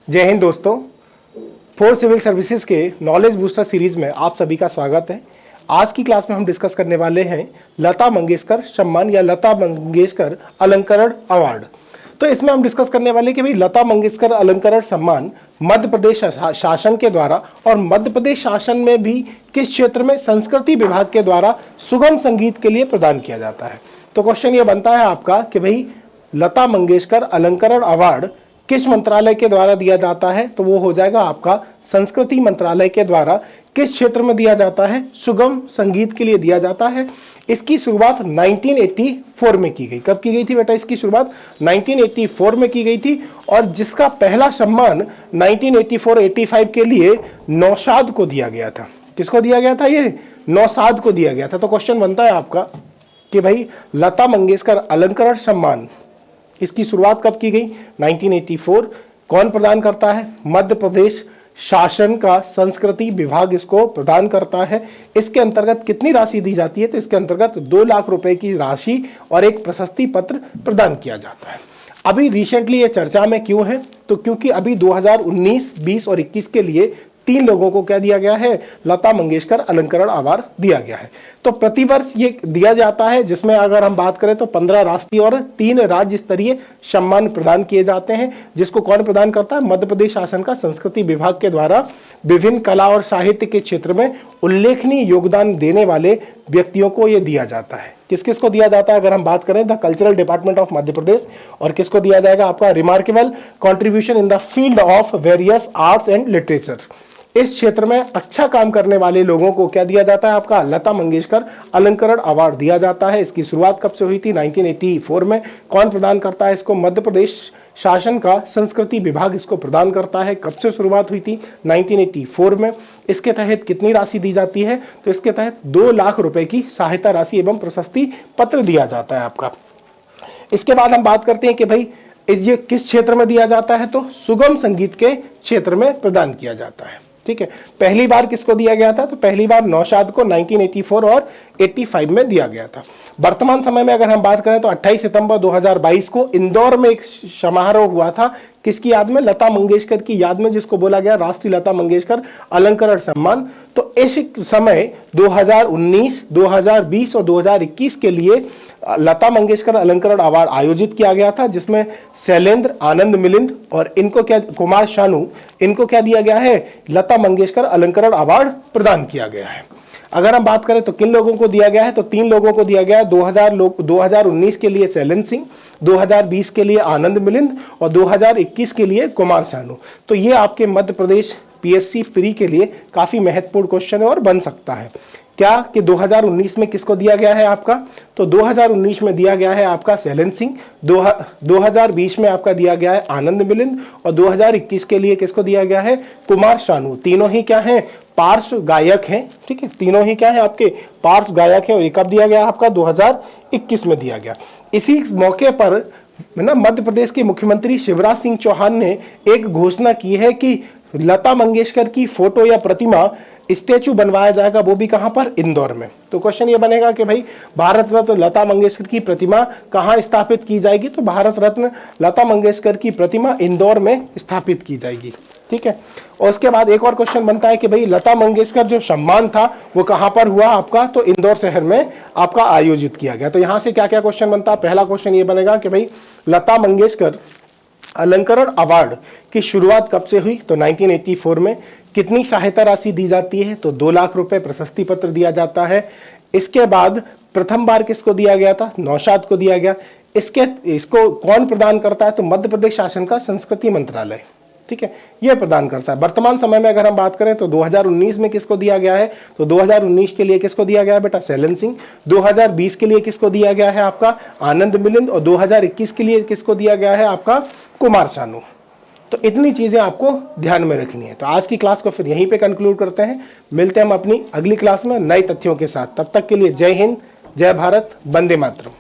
जय हिंद दोस्तों। Four civil services के नॉलेज बूस्टर सीरीज में आप सभी का स्वागत है। आज की क्लास में हम डिस्कस करने वाले हैं लता मंगेशकर सम्मान या लता मंगेशकर अलंकरण अवार्ड। तो इसमें हम डिस्कस करने वाले कि भाई लता मंगेशकर अलंकरण सम्मान मध्य प्रदेश शासन के द्वारा और मध्य प्रदेश शासन में भी किस क्षेत्र में संस्कृति विभाग के द्वारा सुगम संगीत के लिए प्रदान किया जाता है। तो क्वेश्चन ये बनता है आपका कि भाई लता मंगेशकर अलंकरण अवार्ड किस मंत्रालय के द्वारा दिया जाता है। तो वो हो जाएगा आपका संस्कृति मंत्रालय के द्वारा। किस क्षेत्र में दिया जाता है? सुगम संगीत के लिए दिया जाता है। इसकी शुरुआत 1984 में की गई। कब की गई थी बेटा? इसकी शुरुआत 1984 में की गई थी और जिसका पहला सम्मान 1984-85 के लिए नौशाद को दिया गया था। किसको दिया गया था? ये नौशाद को दिया गया था। तो क्वेश्चन बनता है आपका कि भाई लता मंगेशकर अलंकरण सम्मान इसकी शुरुआत कब की गई? 1984। कौन प्रदान करता है? मध्य प्रदेश शासन का संस्कृति विभाग इसको प्रदान करता है। इसके अंतर्गत कितनी राशि दी जाती है? तो इसके अंतर्गत 2 लाख रुपए की राशि और एक प्रशस्ति पत्र प्रदान किया जाता है। अभी रिसेंटली ये चर्चा में क्यों है? तो क्योंकि अभी 2019, 20 और 21 के लिए 3 लोगों को क्या दिया गया है? लता मंगेशकर अलंकरण अवार्ड दिया गया है। तो प्रतिवर्ष ये दिया जाता है, जिसमें अगर हम बात करें तो 15 राष्ट्रीय और 3 राज्य स्तरीय सम्मान प्रदान किए जाते हैं। जिसको कौन प्रदान करता है? मध्य प्रदेश शासन का संस्कृति विभाग के द्वारा विभिन्न कला और साहित्य के क्षेत्र में उल्लेखनीय योगदान देने वाले व्यक्तियों को यह दिया जाता है। किस किस को दिया जाता है? अगर हम बात करें the cultural department of Madhya Pradesh. और किसको दिया जाएगा? आपका remarkable contribution in the field of various arts and literature. इस क्षेत्र में अच्छा काम करने वाले लोगों को क्या दिया जाता है? आपका लता मंगेशकर अलंकरण अवार्ड दिया जाता है। इसकी शुरुआत कब से हुई थी? 1984 में। कौन प्रदान करता है इसको? मध्य प्रदेश शासन का संस्कृति विभाग इसको प्रदान करता है। कब से शुरुआत हुई थी? 1984 में। इसके तहत कितनी राशि दी जाती है? तो इसके तहत 2 लाख रुपए की सहायता राशि एवं प्रशस्ति पत्र दिया जाता है आपका। इसके बाद हम बात करते हैं कि भाई ये किस क्षेत्र में दिया जाता है? तो सुगम संगीत के क्षेत्र में प्रदान किया जाता है। ठीक है। पहली बार किसको दिया गया था? तो पहली बार नौशाद को 1984 और 85 में दिया गया था। वर्तमान समय में अगर हम बात करें तो 28 सितंबर 2022 को इंदौर में एक समारोह हुआ था। किसकी याद में? लता मंगेशकर की याद में, जिसको बोला गया राष्ट्रीय लता मंगेशकर अलंकरण सम्मान। तो इस समय 2019, 2020 और 2021 के लिए लता मंगेशकर अलंकरण अवार्ड आयोजित किया गया था, जिसमें शैलेंद्र, आनंद मिलिंद और इनको क्या, कुमार शानू, इनको क्या दिया गया है? लता मंगेशकर अलंकरण अवार्ड प्रदान किया गया है। अगर हम बात करें तो किन लोगों को दिया गया है? तो 3 लोगों को दिया गया है। 2019 के लिए शैलेंद्र सिंह, 2020 के लिए आनंद मिलिंद और 2021 के लिए कुमार शानू। तो ये आपके मध्य प्रदेश पीएससी प्री के लिए काफी महत्वपूर्ण क्वेश्चन है और बन सकता है। क्या कि 2019 में किसको दिया गया है आपका? तो 2019 में दिया गया है आपका शैलेंद्र सिंह, 2020 में आपका दिया गया है आनंद मिलिंद और 2021 के लिए किसको दिया गया है? कुमार शानू। तीनों ही क्या हैं? पार्श्व गायक हैं। ठीक है, तीनों ही क्या है? आपके पार्श्व गायक हैं। और ये कब दिया गया? आपका 2021 में दिया गया। इसी मौके पर ना मध्य प्रदेश के मुख्यमंत्री शिवराज सिंह चौहान ने एक घोषणा की है कि लता मंगेशकर की फोटो या प्रतिमा स्टेचू बनवाया जाएगा। वो भी कहां पर? इंदौर में। तो क्वेश्चन ये बनेगा कि भाई भारत रत्न लता मंगेशकर की प्रतिमा कहां स्थापित की जाएगी? तो भारत रत्न लता मंगेशकर की प्रतिमा इंदौर में स्थापित की जाएगी। ठीक है। और उसके बाद एक और क्वेश्चन बनता है कि भाई लता मंगेशकर जो सम्मान था वो कहां पर हुआ आपका? तो इंदौर शहर में आपका आयोजित किया गया। तो यहां से क्या क्या क्वेश्चन बनता है? पहला क्वेश्चन ये बनेगा कि भाई लता मंगेशकर अलंकरण अवार्ड की शुरुआत कब से हुई? तो 1984 में। कितनी सहायता राशि दी जाती है? तो 2 लाख रुपए प्रशस्ति पत्र दिया जाता है। इसके बाद प्रथम बार किसको दिया गया था? नौशाद को दिया गया। इसको कौन प्रदान करता है? तो मध्य प्रदेश शासन का संस्कृति मंत्रालय। ठीक है, यह प्रदान करता है। वर्तमान समय में अगर हम बात करें तो 2019 में किसको दिया गया है? तो 2019 के लिए किसको दिया गया है बेटा? शैलेंद्र सिंह। 2020 के लिए किसको दिया गया है? आपका आनंद मिलिंद। और 2021 के लिए किसको दिया गया है? आपका कुमार शानू। तो इतनी चीजें आपको ध्यान में रखनी है। तो आज की क्लास को फिर यहीं पे कंक्लूड करते हैं। मिलते हैं हम अपनी अगली क्लास में नए तथ्यों के साथ। तब तक के लिए जय हिंद, जय भारत, वंदे मातरम।